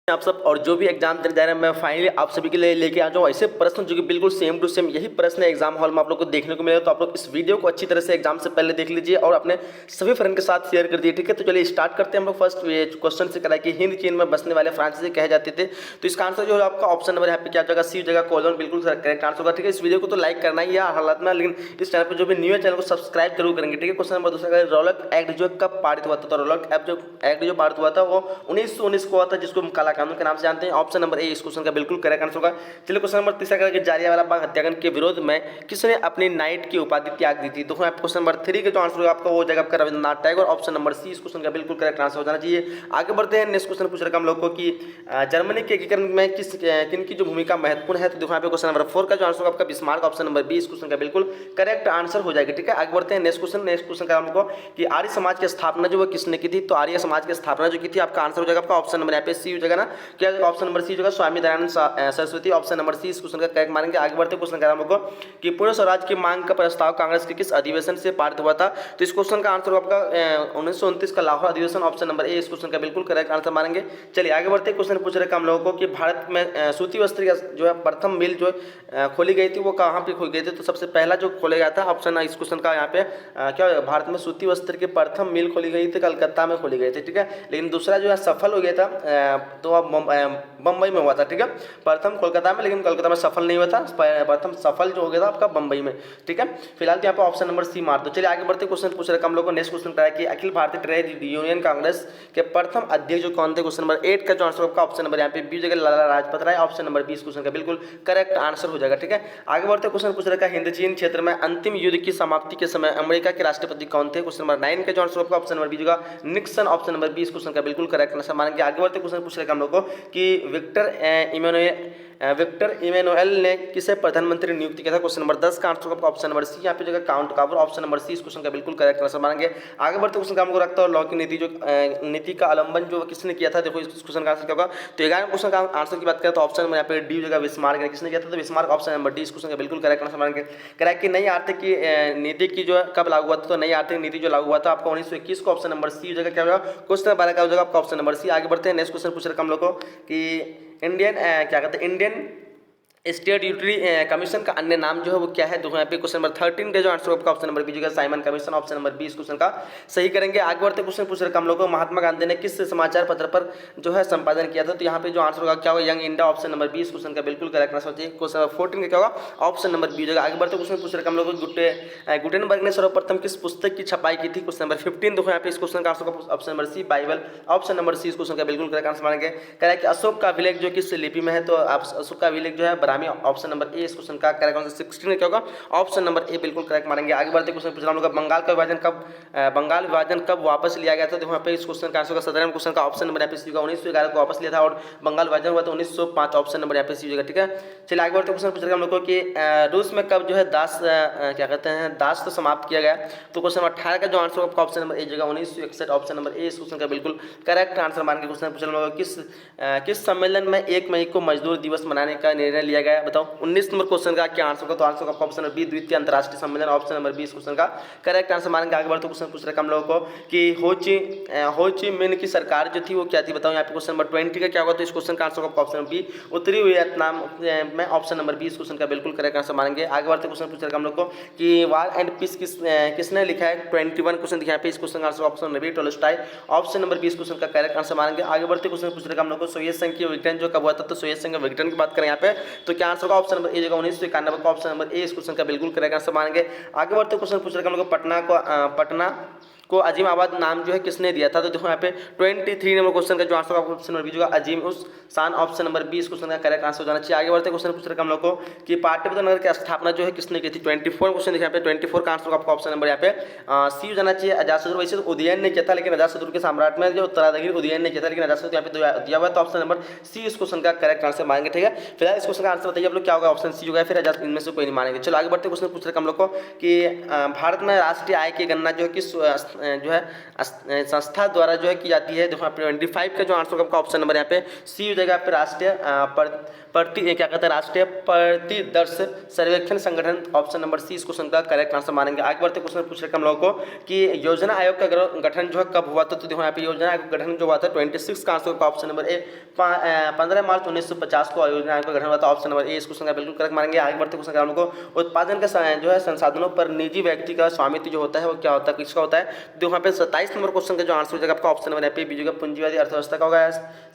आप सब और जो भी एग्जाम देने जा रहे हैं मैं फाइनली आप सभी के लिए लेके आ जाऊँ ऐसे प्रश्न जो कि बिल्कुल सेम टू सेम यही प्रश्न एग्जाम हॉल में आप लोग को देखने को मिलेगा। तो आप लोग इस वीडियो को अच्छी तरह से एग्जाम से पहले देख लीजिए और अपने सभी फ्रेंड के साथ शेयर कर दिए, ठीक है। तो चलिए स्टार्ट करते हैं हम लोग फर्स्ट क्वेश्चन से। करा कि हिंद चीन में बसने वाले फ्रांसीसी कहे जाते थे। तो इसका आंसर जो है आपका ऑप्शन नंबर यहाँ पे क्या जगह सी जगह कोलोन बिल्कुल करेक्ट आंसर होगा, ठीक है। इस वीडियो को तो लाइक करना ही है हालात में, लेकिन इस चैनल पर जो भी न्यू है चैनल को सब्सक्राइब जरूर करेंगे, ठीक है। क्वेश्चन नंबर दूसरा, रौलक एक्ट जो कब पारित हुआ था? तो रौलक एक्ट जो पारित हुआ था वो 1919 को हुआ था, जिसको हम काला कानून के नाम से जानते हैं। ऑप्शन नंबर ए इस क्वेश्चन का बिल्कुल करेक्ट आंसर होगा। चलिए क्वेश्चन नंबर तीसरा करेंगे, जालियांवाला बाग हत्याकांड के विरोध में किसने अपनी नाइट की उपाधि त्याग दी थी? तो क्वेश्चन नंबर 3 का जो आंसर होगा आपका वो जगह आपका Rabindranath Tagore. Option number C इस क्वेश्चन का बिल्कुल करेक्ट आंसर हो जाना चाहिए। आगे बढ़ते हैं, नेक्स्ट क्वेश्चन पूछ रखा हम लोग को कि जर्मनी के एकीकरण में किन की जो भूमिका महत्वपूर्ण है? तो देखो यहाँ पे क्वेश्चन नंबर 4 का जो आंसर होगा आपका बिस्मार्क। ऑप्शन नंबर बी इस क्वेश्चन का बिल्कुल करेक्ट आंसर हो जाएगा, ठीक है। आगे बढ़ते हैं, नेक्स्ट क्वेश्चन का हम लोग को कि आर्य समाज की स्थापना जो है किसने की थी? तो आर्य समाज की स्थापना जो की थी आपका आंसर हो जाएगा आपका ऑप्शन नंबर यहाँ पे सी हो जाएगा ना, क्या ऑप्शन नंबर सी होगा Swami Dayanand Saraswati. Option number C इस क्वेश्चन का करेक्ट मानेंगे। आगे बढ़ते क्वेश्चन का हम लोग को कि पूर्ण स्वराज की मांग का प्रस्ताव कांग्रेस के किस अधिवेशन से पारित हुआ था? तो इस क्वेश्चन का आंसर आपका 1929 का लाहौर अधिवेशन। ऑप्शन नंबर ए इस क्वेश्चन का बिल्कुल करेक्ट आंसर मानेंगे। चलिए आगे बढ़ते क्वेश्चन पूछ रहे हम लोगों को कि भारत में सूती वस्त्र का जो है प्रथम मिल जो खोली गई थी वो कहाँ पे खोली गई थी? तो सबसे पहला जो खोला गया था ऑप्शन इस क्वेश्चन का यहाँ पे क्या भारत में सूती वस्त्र की प्रथम मिल खोली गई थी कलकत्ता में खोली गई थी, ठीक है। लेकिन दूसरा जो है सफल हो गया था तो अब बम्बई में हुआ था, ठीक है। प्रथम कोलकाता में, लेकिन कोलकाता में सफल नहीं हुआ था। प्रथम सफल जो हो गया था आपका बम्बई में, ठीक है। फिलहाल तो यहाँ पे ऑप्शन नंबर सी मार दो। चलिए आगे बढ़ते क्वेश्चन पूछ रहे हम लोग को। नेक्स्ट क्वेश्चन क्या है कि अखिल भारतीय ट्रेड यूनियन कांग्रेस के प्रथम अध्यक्ष जो कौन थे? क्वेश्चन नंबर 8 का जो आंसर आपका ऑप्शन नंबर यहाँ पे बी जगह Lala Lajpat Rai. Option number 20 question का बिल्कुल करेक्ट आंसर हो जाएगा, ठीक है। आगे बढ़ते क्वेश्चन पूछ रखा हिंद चीन क्षेत्र में अंतिम युद्ध की समाप्ति के समय अमेरिका के राष्ट्रपति कौन थे? क्वेश्चन नंबर 9 का जो आंसर आपका ऑप्शन नंबर बी जगह निक्सन। ऑप्शन नंबर 20 क्वेश्चन का बिल्कुल करेक्ट आंसर मानेंगे। आगे बढ़ते क्वेश्चन पूछ रहे हम लोग को कि विक्टर इमैनुएल ने किसे प्रधानमंत्री नियुक्त किया था? क्वेश्चन नंबर 10 का आंसर आपका ऑप्शन नंबर सी यहाँ पे जगह काउंट कावर। ऑप्शन नंबर सी इस क्वेश्चन का बिल्कुल करेक्ट आंसर मानेंगे। आगे बढ़ते क्वेश्चन का हमको रखता है लॉ की नीति जो नीति का अवलंबन जो किसने किया था? देखो इस क्वेश्चन का आंसर क्या होगा। तो 11 क्वेश्चन का आंसर की बात करें तो ऑप्शन नंबर यहाँ पे डी जगह बिस्मार्क ने किसने किया था? तो बिस्मार्क। ऑप्शन नंबर डी इस क्वेश्चन का बिल्कुल करेक्ट आंसर मानेंगे। करेक्ट कि नई आर्थिक नीति की जो कब लागू हुआ था? तो नई आर्थिक नीति जो लागू हुआ था आपका 1921 को। ऑप्शन नंबर सी जगह क्या होगा? क्वेश्चन नंबर 12 का हो जाएगा आपका ऑप्शन नंबर सी। आगे बढ़ते हैं, नेक्स्ट क्वेश्चन पूछ रहे हम लोग को कि इंडियन क्या कहते हैं इंडियन स्टेट यूटिलिटी कमीशन का अन्य नाम जो है वो क्या है? तो यहाँ पे क्वेश्चन नंबर 13 का जो आंसर होगा ऑप्शन नंबर बी जो Simon commission. Option number 20 question का सही करेंगे। आगे बढ़ते क्वेश्चन पूछ रहे हम लोग को महात्मा गांधी ने किस समाचार पत्र पर जो है संपादन किया था? तो यहाँ पे जो आंसर होगा क्या होगा? Young India. Option number 20 question का बिल्कुल करेक्ट आंसर चाहिए। क्वेश्चन नंबर 14 का क्या होगा? ऑप्शन नंबर बी होगा। आगे बढ़ते क्वेश्चन पूछ रहे हम लोग गुटेनबर्ग ने सर्वप्रथम किस पुस्तक की छपाई की थी? क्वेश्चन नंबर 15 देखो यहाँ पे इस क्वेश्चन का आंसर होगा option number C Bible. Option number C इस क्वेश्चन का बिल्कुल करेक्ट आंसर मानेंगे। करेक्ट कि अशोक का अभिलेख जो किस लिपि में है? तो अशोक का अभिलेख जो है ब्राह्मी। ऑप्शन नंबर ए इस क्वेश्चन का करेक्ट आंसर 16 क्या होगा? ऑप्शन नंबर ए बिल्कुल करेक्ट मानेंगे। आगे बढ़ते क्वेश्चन पूछ रहा हूं बंगाल विभाजन कब वापस लिया गया था? देखो यहाँ पे इस क्वेश्चन का आंसर का 17 क्वेश्चन का ऑप्शन नंबर यहाँ पे सी होगा 1911 को वापस लिया था और बंगाल विभाजन हुआ था 1905। ऑप्शन नंबर यहाँ पे सी होगा, ठीक है। चलिए आगे बढ़ते क्वेश्चन पूछ रहे हम लोग को कि रूस में कब जो है दास क्या कहते हैं दास तो समाप्त किया गया? तो क्वेश्चन नंबर 18 का जो आंसर होगा ऑप्शन नंबर ए जगह 1961। ऑप्शन नंबर ए इस क्वेश्चन का बिल्कुल करेक्ट आंसर मान के क्वेश्चन पूछ रहे हम लोग किस सम्मेलन में 1 मई को मजदूर दिवस मनाने का निर्णय लिया गया? बताओ 19 नंबर क्वेश्चन का क्या आंसर होगा? तो आंसर का ऑप्शन नंबर बी द्वितीय अंतर्राष्ट्रीय सम्मेलन। ऑप्शन नंबर 20 क्वेश्चन का करेक्ट आंसर मानेंगे। आगे बढ़ते क्वेश्चन पूछ रहे हम लोगों को कि हो ची मिन की सरकार जो थी वो क्या थी? बताओ यहाँ पे क्वेश्चन नंबर 20 का क्या होगा? तो इस क्वेश्चन का आंसर होगा ऑप्शन नंबर बी उत्तरी वियतनाम में। ऑप्शन नंबर 20 क्वेश्चन का बिल्कुल करेक्ट आंसर मानेंगे। आगे बढ़ते क्वेश्चन पूछ रहे हम लोग को कि वार एंड पीस किसने लिखा है? 21 क्वेश्चन दिखा पे इस क्वेश्चन का answer option number B Tolstoy. Option number 20 question का करेक्ट आंसर मानेंगे। आगे बढ़ते क्वेश्चन पूछ रहे हम लोग को सोवियत संघ की विघटन जो कब हुआ था? तो सोवियत संघ विघटन की बात करें यहाँ पे तो क्या आंसर होगा? ऑप्शन नंबर ए जगह 1991 का। ऑप्शन नंबर ए इस क्वेश्चन का बिल्कुल करेक्ट आंसर मानेंगे। आगे बढ़ते क्वेश्चन पूछ रहे हम लोग पटना को अजीमाबाद नाम जो है किसने दिया था? तो देखो यहाँ पे 23 नंबर क्वेश्चन का जो आंसर होगा ऑप्शन नंबर बी होगा अजीम उस शान। ऑप्शन नंबर 20 क्वेश्चन का करेक्ट आंसर हो जाना चाहिए। आगे बढ़ते क्वेश्चन पूछ रहे हम लोग को कि पाटलिपुत्र नगर की स्थापना जो है किसने की थी? 24 क्वेश्चन देखिए यहाँ पे 24 का आंसर आपका ऑप्शन नंबर यहाँ पे सी हो जाना चाहिए अजातशत्रु। वैसे तो उदयन ने किया था, लेकिन अजातशत्रु के सम्राट में जो उत्तराधिकारी उदयन ने किया था, लेकिन अजातशत्रु यहाँ पे दिया हुआ है। तो ऑप्शन नंबर सी इस क्वेश्चन का करेक्ट आंसर मानेंगे, ठीक है। फिलहाल इस क्वेश्चन का आंसर बताइए आप लोग क्या होगा? ऑप्शन सी होगा, फिर अजातशत्रु इनमें से कोई नहीं मानेंगे। चलो आगे बढ़ते क्वेश्चन पूछ रहे हम लोग को कि भारत में राष्ट्रीय आय की गणना जो है किस जो है संस्था द्वारा जो है की जाती है। देखो यहाँ पे 25 का जो आंसर आपका ऑप्शन नंबर यहाँ पे सी हो जाएगा। यहाँ पे राष्ट्रीय प्रतिदर्श सर्वेक्षण संगठन, ऑप्शन नंबर सी इस क्वेश्चन का करेक्ट आंसर मानेंगे। आगे बढ़ते क्वेश्चन पूछ रहे हम लोगों को कि योजना आयोग का गठन जो है कब हुआ था। तो देखो यहाँ पे योजना आयोग का गठन जो हुआ था 26 का आंसर का ऑप्शन नंबर ए 15 मार्च 1950 को योजना आयोग का गठन हुआ था। ऑप्शन नंबर ए इस क्वेश्चन का बिल्कुल करेक्ट मानेंगे। आगे बढ़ते क्वेश्चन हम लोग को उत्पादन का जो है संसाधनों पर निजी व्यक्ति का स्वामित्व जो होता है वो क्या होता है, किसका होता है। देखो यहाँ पे 27 नंबर क्वेश्चन का जो आंसर हो जाएगा आपका ऑप्शन नंबर यहाँ पे बीजेगा पूंजीवादी अर्थव्यवस्था का होगा,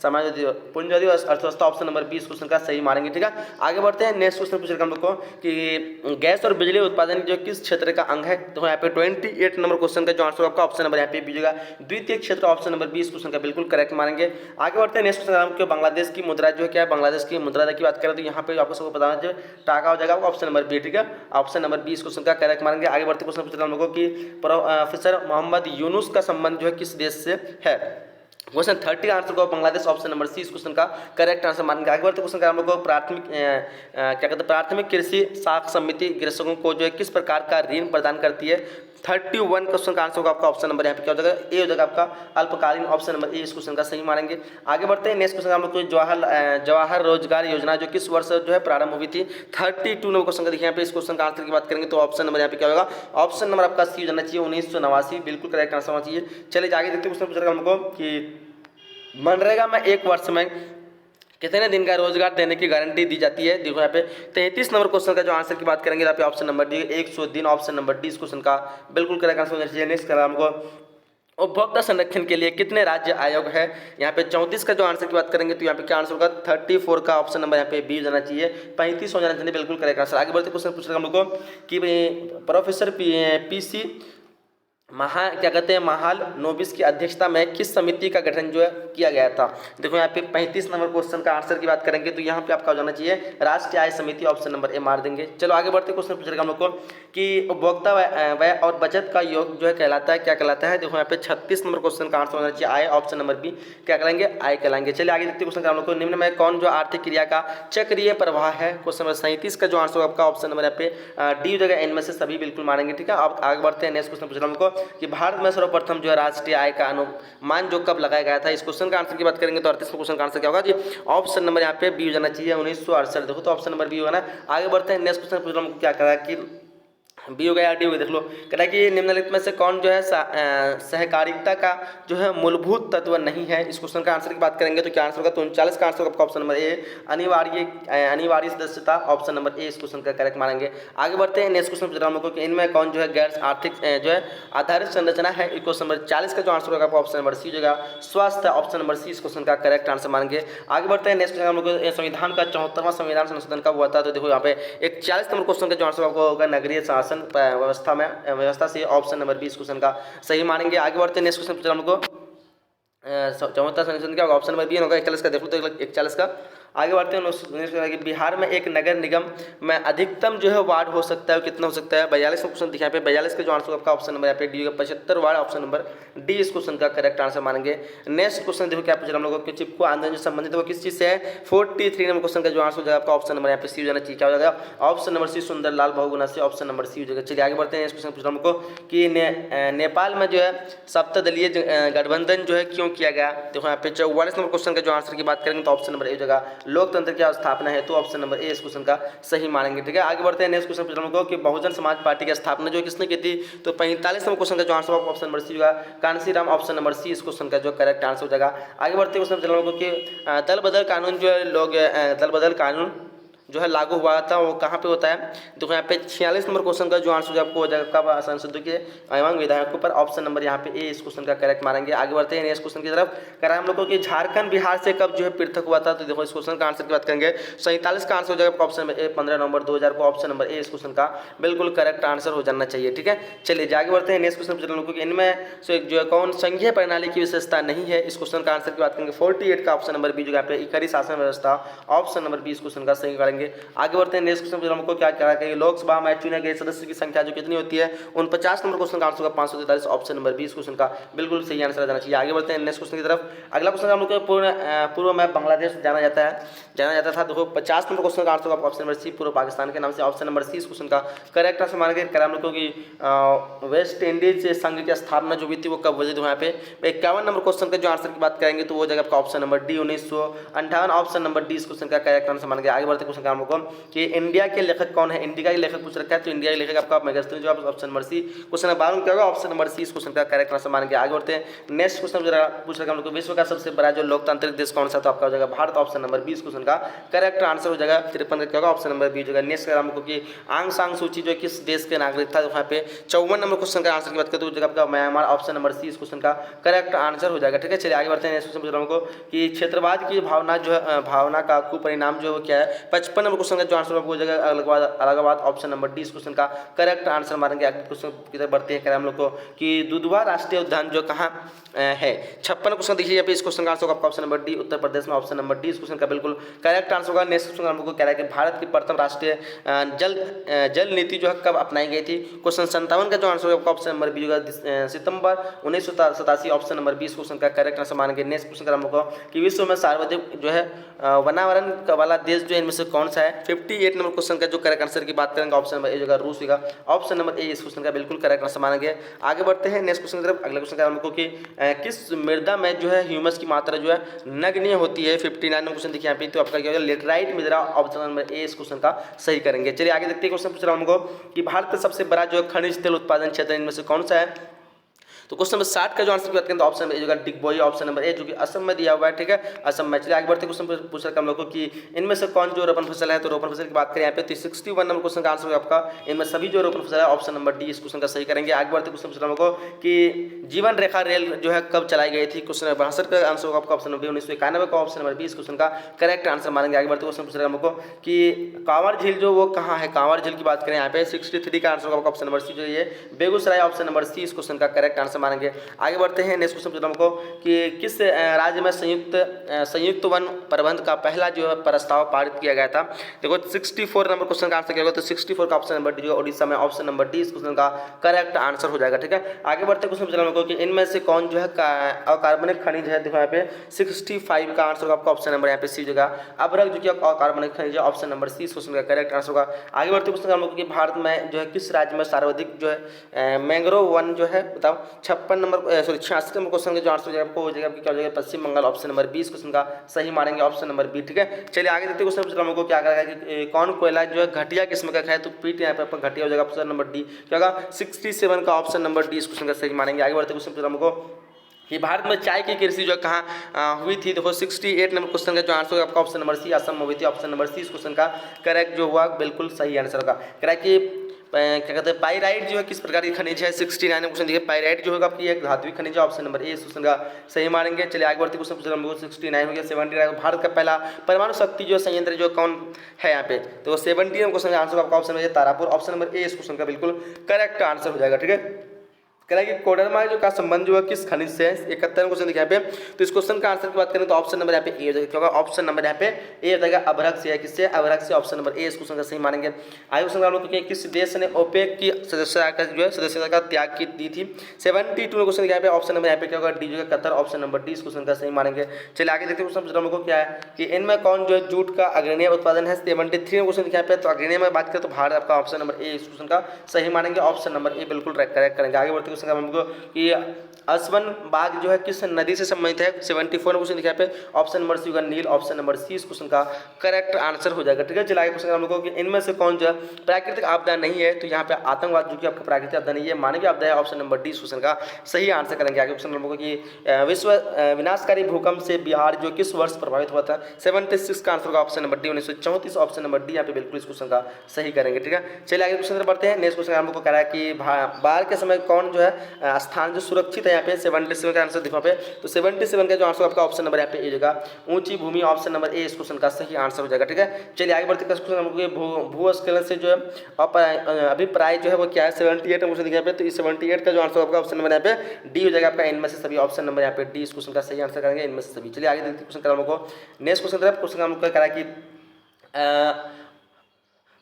समाजवादी पूंजीवादी अर्थव्यवस्था, ऑप्शन नंबर 20 क्वेश्चन का सही मानेंगे। ठीक है, आगे बढ़ते हैं। नेक्स्ट क्वेश्चन पूछ रहे हम लोग को कि गैस और बिजली उत्पादन जो किस क्षेत्र का अंग है। तो यहाँ पे 28 नंबर क्वेश्चन का जो आंसर आपका ऑप्शन नंबर यहाँ पे बीजेगा द्वितीय क्षेत्र, ऑप्शन नंबर 20 क्वेश्चन का बिल्कुल करेक्ट मानेंगे। आगे बढ़ते हैं। नेक्स्ट क्वेश्चन आपको बांग्लादेश की मुद्रा जो है क्या है, बांग्लादेश की मुद्रा की बात करें तो यहाँ पे आपको सबको बताना चाहिए टाका हो जाएगा ऑप्शन नंबर बी। ठीक है, ऑप्शन नंबर 20 क्वेश्चन का करेक्ट मानेंगे। आगे बढ़ते क्वेश्चन पूछ रहे हम लोगों को कि प्रोफेसर मोहम्मद यूनुस का संबंध जो है किस देश से है। क्वेश्चन 30 आंसर को बांग्लादेश, ऑप्शन नंबर सी इस क्वेश्चन का करेक्ट आंसर मानेंगे। आगे बढ़ते क्वेश्चन का हम लोग को प्राथमिक कृषि साख समिति कृषकों को जो है किस प्रकार का ऋण प्रदान करती है। 31 क्वेश्चन का आंसर होगा आपका ऑप्शन नंबर यहाँ पे क्या हो जाएगा, ए हो जाएगा आपका अल्पकालीन, ऑप्शन नंबर ए इस क्वेश्चन का सही मानेंगे। आगे बढ़ते हैं। नेक्स्ट क्वेश्चन हम लोग को जवाहर रोजगार योजना जो किस वर्ष जो है प्रारंभ हुई थी। 32 नंबर क्वेश्चन का देखिए यहाँ पे इस क्वेश्चन का आंसर की बात करेंगे तो ऑप्शन नंबर यहाँ पे क्या होगा, ऑप्शन नंबर आपका सी जाना चाहिए 1989, बिल्कुल करेक्ट आंसर होना चाहिए। चलिए आगे देखते क्वेश्चन पूछ रहे हम लोग को कि मनरेगा में एक वर्ष में कितने दिन का रोजगार देने की गारंटी दी जाती है। देखो यहाँ पे 33 नंबर क्वेश्चन का जो आंसर की बात करेंगे यहाँ पे ऑप्शन नंबर डी 100 दिन, ऑप्शन नंबर डी इस क्वेश्चन का बिल्कुल करेक्ट आंसर होना चाहिए। नेक्स्ट करें हमको उपभोक्ता संरक्षण के लिए कितने राज्य आयोग है। यहाँ पे 34 का जो आंसर की बात करेंगे तो यहाँ पे क्या आंसर होगा 34 का ऑप्शन नंबर यहाँ पे बी जाना चाहिए, 35 हो जाना चाहिए, बिल्कुल करेक्ट आंसर। आगे बढ़ते क्वेश्चन पूछ रहे हम लोग को कि प्रोफेसर पीसी क्या कहते हैं महाल नोबिस की अध्यक्षता में किस समिति का गठन जो है किया गया था। देखो यहाँ पे 35 नंबर क्वेश्चन का आंसर की बात करेंगे तो यहाँ पे आपका हो जाना चाहिए राष्ट्रीय आय समिति, ऑप्शन नंबर ए मार देंगे। चलो आगे बढ़ते क्वेश्चन पूछ रहे हम लोग को कि उपभोक्ता व्यय और बचत का योग जो है कहलाता है, क्या कहलाता है। देखो यहाँ पे 36 नंबर क्वेश्चन का आंसर होना चाहिए आय, ऑप्शन नंबर बी क्या करेंगे, आय कहलाएंगे। चलिए आगे देखते क्वेश्चन हम लोग को निम्न में कौन जो आर्थिक क्रिया का चक्रीय प्रवाह है। क्वेश्चन नंबर 37 का जो आंसर आपका ऑप्शन नंबर यहाँ पे डी जगह इनमें से सभी बिल्कुल मानेंगे। ठीक है, अब आगे बढ़ते हैं। नेक्स्ट क्वेश्चन पूछ रहे हम लोग को कि भारत में सर्वप्रथम जो है राष्ट्रीय आय का अनुमान जो कब लगाया गया था। इस क्वेश्चन का आंसर की बात करेंगे तो 38 क्वेश्चन का आंसर क्या होगा जी, ऑप्शन नंबर यहाँ पे बी हो जाना चाहिए 1968। देखो तो ऑप्शन नंबर बी होगा ना। आगे बढ़ते हैं। नेक्स्ट क्वेश्चन पूछ रहा हूँ क्या कह रहा है कि बी हो गया डी हो गया। देख लो कह रहा है कि निम्नलिखित में से कौन जो है सहकारिता का जो है मूलभूत तत्व नहीं है। इस क्वेश्चन का आंसर की बात करेंगे तो क्या आंसर होगा 39 का आंसर होगा ऑप्शन नंबर ए अनिवार्य सदस्यता, ऑप्शन नंबर ए इस क्वेश्चन का करेक्ट मानेंगे। आगे बढ़ते हैं। नेक्स्ट क्वेश्चन पूछ रहा हूँ कि इनमें कौन जो है गैर आर्थिक जो है आधारित संरचना है। इस क्वेश्चन नंबर 40 का जो आंसर होगा ऑप्शन नंबर सी होगा स्वास्थ्य, ऑप्शन नंबर सी इस क्वेश्चन का करेक्ट आंसर मानेंगे। आगे बढ़ते हैं। नेक्स्ट क्वेश्चन हम लोग संविधान का 74वां संविधान संशोधन कब हुआ था। तो देखो यहाँ पे एक 40 नंबर क्वेश्चन का जो आंसर आपको होगा नगरीय शासन व्यवस्था से, ऑप्शन नंबर 20 क्वेश्चन का सही मानेंगे। आगे बढ़ते हैं। नेक्स्ट क्वेश्चन पूछा हम लोग को 74वां संशोधन क्या होगा, ऑप्शन नंबर बी होगा 41 का। देखो तो 41 का। आगे बढ़ते हैं कि बिहार में एक नगर निगम में अधिकतम जो है वार्ड हो सकता है, कितना हो सकता है 42 क्वेश्चन दिखा पे 42 का जो आंसर आपका ऑप्शन नंबर यहाँ पे D 75 ward, option number D इस क्वेश्चन का करेक्ट आंसर मानेंगे। नेक्स्ट क्वेश्चन देखो क्या पूछ रहा हम लोगों को चिपको आंदोलन से संबंधित वो किस चीज से है। 43 नंबर क्वेश्चन का जो आंसर हो जाएगा आपका ऑप्शन नंबर यहाँ पे सी हो जाना चाहिए, क्या हो जाएगा option number C Sunderlal Bahuguna से, ऑप्शन नंबर सी हो जाएगा। चलिए आगे बढ़ते हैं। नेक्स्ट क्वेश्चन पूछ रहा हमको कि नेपाल में जो है सप्तदलीय गठबंधन जो है क्यों किया गया। देखो यहाँ पे 44 नंबर क्वेश्चन का जो आंसर की बात करेंगे तो ऑप्शन नंबर ए हो जाएगा लोकतंत्र की स्थापना है, तो ऑप्शन नंबर ए इस क्वेश्चन का सही मानेंगे। ठीक है, आगे बढ़ते हैं। नेक्स्ट क्वेश्चन पूछ रहा हूं कि बहुजन समाज पार्टी की स्थापना जो किसने की थी। तो 45 नंबर क्वेश्चन का जो आंसर होगा ऑप्शन नंबर सी होगा कांशीराम, ऑप्शन नंबर सी इस क्वेश्चन का जो करेक्ट आंसर हो जाएगा। आगे बढ़ते हैं। क्वेश्चन पूछ रहा हूं कि दल बदल कानून जो है दल बदल कानून जो है लागू हुआ था वो कहाँ पे होता है। देखो यहाँ पे 46 नंबर क्वेश्चन का जो आंसर जो आपको हो जाएगा कब संसद के एवं विधायकों पर, ऑप्शन नंबर यहाँ पे ए इस क्वेश्चन का करेक्ट मारेंगे। आगे बढ़ते हैं नेक्स्ट क्वेश्चन की तरफ। करा हम लोगों की झारखंड बिहार से कब जो है पृथक हुआ था। तो देखो इस क्वेश्चन का आंसर की बात करेंगे 47 का आंसर हो जाएगा ऑप्शन नंबर ए 15 नवंबर 2000 को, ऑप्शन नंबर ए इस क्वेश्चन का बिल्कुल करेक्ट आंसर हो जाना चाहिए। ठीक है, चलिए आगे बढ़ते हैं। नेक्स्ट क्वेश्चन लोगों की इनमें से जो है कौन संघीय प्रणाली की विशेषता नहीं है। इस क्वेश्चन का आंसर की बात करेंगे 48 का ऑप्शन नंबर बी जो यहाँ पे इकाई शासन व्यवस्था, ऑप्शन नंबर 20 क्वेश्चन का सही करेंगे। करेंगे। आगे बढ़ते हैं नेक्स्ट क्वेश्चन हमको क्या कह रहा है कि लोकसभा में चुने गए सदस्य की संख्या जो कितनी होती है 49 नंबर क्वेश्चन का आंसर होगा 543 ऑप्शन नंबर 20 क्वेश्चन का बिल्कुल सही आंसर जाना चाहिए। आगे बढ़ते हैं नेक्स्ट क्वेश्चन की तरफ। अगला क्वेश्चन हम लोग को पूर्व में बांग्लादेश जाना जाता था। देखो 50 नंबर क्वेश्चन का आंसर होगा ऑप्शन नंबर सी पूर्व पाकिस्तान के नाम से ऑप्शन नंबर सी इस क्वेश्चन का करेक्ट आंसर माना गया। हम लोग को कि वेस्ट इंडीज संघ की स्थापना जो हुई थी वो कब हुई थी। वहाँ पे 51 नंबर क्वेश्चन का जो आंसर की बात करेंगे तो वो जगह आपका option number D 1958 option number D इस क्वेश्चन का करेक्ट आंसर माना गया। आगे बढ़ते क्वेश्चन का हम लोग को कि इंडिया के लेखक कौन है, इंडिया के लेखक पूछ रखा है तो इंडिया के लेखक आपका मेगास्थनीज जो option number C question number 12 क्या होगा ऑप्शन नंबर सी इस क्वेश्चन का करेक्ट आंसर माना गया। आगे बढ़ते हैं नेक्स्ट क्वेश्चन जरा पूछ रखा हम लोग को विश्व का सबसे बड़ा जो लोकतांत्रिक देश कौन सा तो आपका हो जाएगा भारत ऑप्शन नंबर 20 क्वेश्चन का करेक्ट आंसर हो जाएगा। 53 का क्या होगा ऑप्शन नंबर बी हो जाएगा। नेक्स्ट हम लोग की आंग सांग सूची जो किस देश के नागरिक था वहाँ पे 54 नंबर क्वेश्चन का आंसर की बात करें तो जगह आपका म्यांमार ऑप्शन नंबर सी इस क्वेश्चन का करेक्ट आंसर हो जाएगा। ठीक है, चलिए आगे बढ़ते हैं नेक्स्ट क्वेश्चन पूछ रहा हूँ कि क्षेत्रवाद की भावना जो है भावना का कुपरिणाम जो है वो क्या है। 55 नंबर क्वेश्चन का जो आंसर हो जाएगा अलगाववाद ऑप्शन नंबर डी इस क्वेश्चन का करेक्ट आंसर मानेंगे। आगे क्वेश्चन की तरफ बढ़ते हैं हम लोग को कि दुधवा राष्ट्रीय उद्यान जो कहाँ है। 56 क्वेश्चन देखिए यहाँ पे इस क्वेश्चन का आंसर होगा option number D Uttar Pradesh में ऑप्शन नंबर डी इस क्वेश्चन का बिल्कुल करेक्ट आंसर होगा। नेक्स्ट क्वेश्चन हम लोग को कह रहा है कि भारत की प्रथम राष्ट्रीय जल नीति जो है कब अपनाई गई थी। क्वेश्चन 57 का जो आंसर होगा ऑप्शन नंबर बी होगा सितंबर 1987 ऑप्शन नंबर 20 क्वेश्चन का करेक्ट आंसर मानेंगे। नेक्स्ट क्वेश्चन का हम लोग को कि विश्व में सर्वाधिक जो है वनावरण वाला देश जो है इनमें से कौन सा है। 58 नंबर क्वेश्चन का जो करेक्ट आंसर की बात करेंगे ऑप्शन नंबर ए होगा रूस होगा ऑप्शन नंबर ए इस क्वेश्चन का बिल्कुल करेक्ट आंसर माना गया। आगे बढ़ते हैं नेक्स्ट क्वेश्चन की तरफ। अगला क्वेश्चन का हम लोग को कि किस मृदा में जो है ह्यूमस की मात्रा जो है नगण्य होती है। 59 नंबर क्वेश्चन देखिए यहाँ पे तो आपका क्या होगा लेटराइट मृदा ऑप्शन नंबर ए इस क्वेश्चन का सही करेंगे। चलिए आगे देखते हैं क्वेश्चन पूछ रहा हूँ हमको कि भारत का सबसे बड़ा जो खनिज तेल उत्पादन क्षेत्र इनमें से कौन सा है। तो क्वेश्चन नंबर 60 का जो आंसर की बात करें तो ऑप्शन नंबर ए होगा डिगबोई ऑप्शन नंबर ए जो कि असम में दिया हुआ है। ठीक है, असम में। चलिए आगे बढ़ते क्वेश्चन पूछ रखा हम लोग को कि इनमें से कौन जो रोपण फसल है तो रोपण फसल की बात करें यहाँ पे 61 नंबर क्वेश्चन का आंसर होगा आपका इनमें सभी जो रोपण फसल है ऑप्शन नंबर डी इस क्वेश्चन का सही करेंगे। आगे बढ़ते क्वेश्चन पूछ रहा हम लोग को कि जीवन रेखा रेल जो है कब चलाई गई थी। क्वेश्चन नंबर 62 का आंसर होगा आपका ऑप्शन नंबर 1991 का ऑप्शन नंबर 20 क्वेश्चन का करेक्ट आंसर मानेंगे। आगे बढ़ते क्वेश्चन पूछ रहे हम लोग को कि कांवर झील जो वो कहाँ है। कांवर झील की बात करें यहाँ पे 63 का आंसर होगा आपका ऑप्शन नंबर सी जो ये बेगूसराय ऑप्शन नंबर सी इस क्वेश्चन का करेक्ट आंसर मानेंगे। आगे बढ़ते हैं नेक्स्ट क्वेश्चन हमको कि किस राज्य में संयुक्त वन प्रबंध का पहला जो है प्रस्ताव पारित किया गया था। देखो 64 नंबर क्वेश्चन का आंसर क्या होगा तो 64 का ऑप्शन नंबर डी उड़ीसा में ऑप्शन नंबर डी इस क्वेश्चन का करेक्ट आंसर हो जाएगा। ठीक है, आगे बढ़ते क्वेश्चन हमको कि इनमें से कौन जो है अकार्बनिक खनिज है। देखो यहाँ पे 65 का आंसर होगा आपका ऑप्शन नंबर यहाँ पे सी होगा अभ्रक जो कि अकार्बनिक खनिज है ऑप्शन नंबर सी इस क्वेश्चन का करेक्ट आंसर होगा। आगे बढ़ते क्वेश्चन हमको कि भारत में जो है किस राज्य में सर्वाधिक जो है मैंग्रोव वन जो है बताओ। 86 नंबर क्वेश्चन का जो आंसर हो जाएगा आपको हो जाएगा क्या हो जाएगा पश्चिम बंगाल ऑप्शन नंबर 20 क्वेश्चन का सही मानेंगे ऑप्शन नंबर बी। ठीक है, चलिए आगे देखते क्वेश्चन पूछ हमको क्या करेगा कि कौन कोयला जो है घटिया किस्म का है तो पीट यहाँ पे आपका घटिया हो जाएगा ऑप्शन नंबर डी क्या होगा 67 का ऑप्शन नंबर डी इस क्वेश्चन का सही मानेंगे। आगे बढ़ते क्वेश्चन पूछ हमको कि भारत में चाय की कृषि जो कहाँ हुई थी। देखो 68 नंबर क्वेश्चन का जो आंसर होगा आपका ऑप्शन नंबर सी असम में हुई थी ऑप्शन नंबर सी इस क्वेश्चन का करेक्ट जो हुआ बिल्कुल सही आंसर होगा। कह कि क्या कहते हैं पाइराइट जो है किस प्रकार की खनिज है। 69 क्वेश्चन देखिए पाइराइट जो होगा आपकी एक धात्विक खनिज है ऑप्शन नंबर ए इस क्वेश्चन का सही मानेंगे। चलिए आगे बढ़ते क्वेश्चन पूछ रहे हैं 69 हो गया 79 भारत का पहला परमाणु शक्ति जो संयंत्र जो कौन है यहाँ पे तो 70 क्वेश्चन का आंसर आपका option number Tarapur option number A इस क्वेश्चन का बिल्कुल करेक्ट आंसर हो जाएगा। ठीक है, कह रहा है कि कोडरमा जो का संबंध जो है किस खनिज से है। 71 क्वेश्चन देखिए यहाँ पे तो इस क्वेश्चन का आंसर की बात करें तो ऑप्शन नंबर यहाँ पे ए हो जाएगा। ऑप्शन नंबर यहाँ पे ए हो जाएगा अभ्रक से है किससे अभ्रक से ऑप्शन नंबर ए इस क्वेश्चन का सही मानेंगे। आगे क्वेश्चन हम लोग किस देश ने ओपेक की सदस्यता का जो है सदस्यता का त्याग की दी थी। 72 क्वेश्चन यहाँ पे ऑप्शन नंबर यहाँ पे क्या होगा डी जो है कतर ऑप्शन नंबर डी इस क्वेश्चन का सही मानेंगे। चलिए आगे देखते हैं क्वेश्चन हम लोग को क्या है कि इनमें कौन जो है जूट का अग्रणीय उत्पादन है। 73 क्वेश्चन यहाँ पे तो अग्रणीय में बात करें तो भारत आपका ऑप्शन नंबर ए इस क्वेश्चन का सही मानेंगे ऑप्शन नंबर ए बिल्कुल करेक्ट करेंगे। आगे बढ़ते क्वेश्चन हम लोग कि असवन बाग जो है किस नदी से संबंधित है। 74 क्वेश्चन लिखा पे ऑप्शन नंबर सी होगा नील ऑप्शन नंबर सी इस क्वेश्चन का करेक्ट आंसर हो जाएगा। ठीक है, चलिए आगे क्वेश्चन हम लोगों को कि इनमें से कौन जो है प्राकृतिक आपदा नहीं है तो यहाँ पे आतंकवाद जो कि आपका प्राकृतिक आपदा नहीं है मानवीय आपदा है ऑप्शन नंबर डी इस क्वेश्चन का सही आंसर करेंगे। आगे क्वेश्चन हम लोगों की विश्व विनाशकारी भूकंप से बिहार जो किस वर्ष प्रभावित हुआ था। 76 का आंसर होगा option number D 1934 option number D यहाँ पे बिल्कुल इस क्वेश्चन का सही करेंगे। ठीक है, चलिए आगे क्वेश्चन बढ़ते हैं। नेक्स्ट क्वेश्चन हम लोग को कह रहा है कि बाढ़ के समय कौन जो है स्थान जो सुरक्षित है यहाँ पे 77 का आंसर दिखा पे तो 77 का जो आंसर आपका ऑप्शन नंबर यहाँ पे ए होगा ऊंची भूमि ऑप्शन नंबर ए इस क्वेश्चन का सही आंसर हो जाएगा। ठीक है, चलिए आगे बढ़ते क्वेश्चन हमको भूस्खलन से जो है अभिप्राय जो है वो क्या है। 78 क्वेश्चन दिखा पे तो इस 78 का जो आंसर आपका ऑप्शन नंबर यहाँ पे डी हो जाएगा आपका इनमें से सभी ऑप्शन नंबर यहाँ पे डी इस क्वेश्चन का सही आंसर करेंगे इनमें से सभी। चलिए आगे देखते क्वेश्चन हमको नेक्स्ट क्वेश्चन हमको नेक्स्ट क्वेश्चन करा कि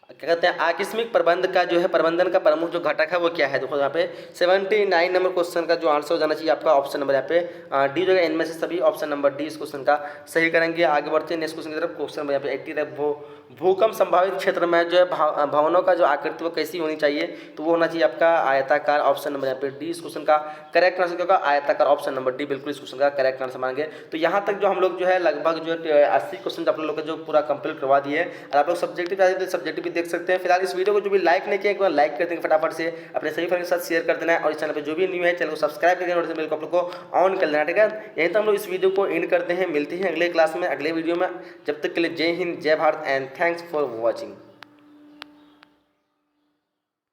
क्या कहते हैं आकस्मिक प्रबंध का जो है प्रबंधन का प्रमुख जो घटक है वो क्या है। देखो यहाँ पे 79 नंबर क्वेश्चन का जो आंसर हो जाना चाहिए आपका ऑप्शन नंबर यहाँ पे डी जो है। इनमें से सभी ऑप्शन नंबर डी इस क्वेश्चन का सही करेंगे। आगे बढ़ते हैं नेक्स्ट क्वेश्चन की तरफ। क्वेश्चन नंबर यहाँ पे 80 है भूकंप संभावित क्षेत्र में जो है भवनों का जो आकृति वो कैसी होनी चाहिए, तो वो होना चाहिए आपका आयताकार। ऑप्शन नंबर यहाँ पे डी इस क्वेश्चन का करेक्ट आंसर क्या होगा, आयताकार। ऑप्शन नंबर डी बिल्कुल इस क्वेश्चन का करेक्ट आंसर मानेंगे। तो यहाँ तक जो हम लोग जो है लगभग जो है 80 क्वेश्चन आप लोग का जो पूरा कंप्लीट करवा दिए। और आप लोग सब्जेक्टिव चाहते हैं सब्जेक्टिव भी देख सकते हैं। फिलहाल इस वीडियो को जो भी लाइक नहीं किया एक बार लाइक कर देंगे फटाफट से, अपने सभी फ्रेंड के साथ शेयर कर देना है। और इस चैनल पर जो भी न्यू है चैनल को सब्सक्राइब करके नोटिफिकेशन बेल को आप लोग को ऑन कर देना, ठीक है। यहीं तो हम लोग इस वीडियो को एंड करते हैं। मिलते हैं अगले क्लास में अगले वीडियो में। जब तक के लिए जय हिंद, जय Bharat and thanks for watching.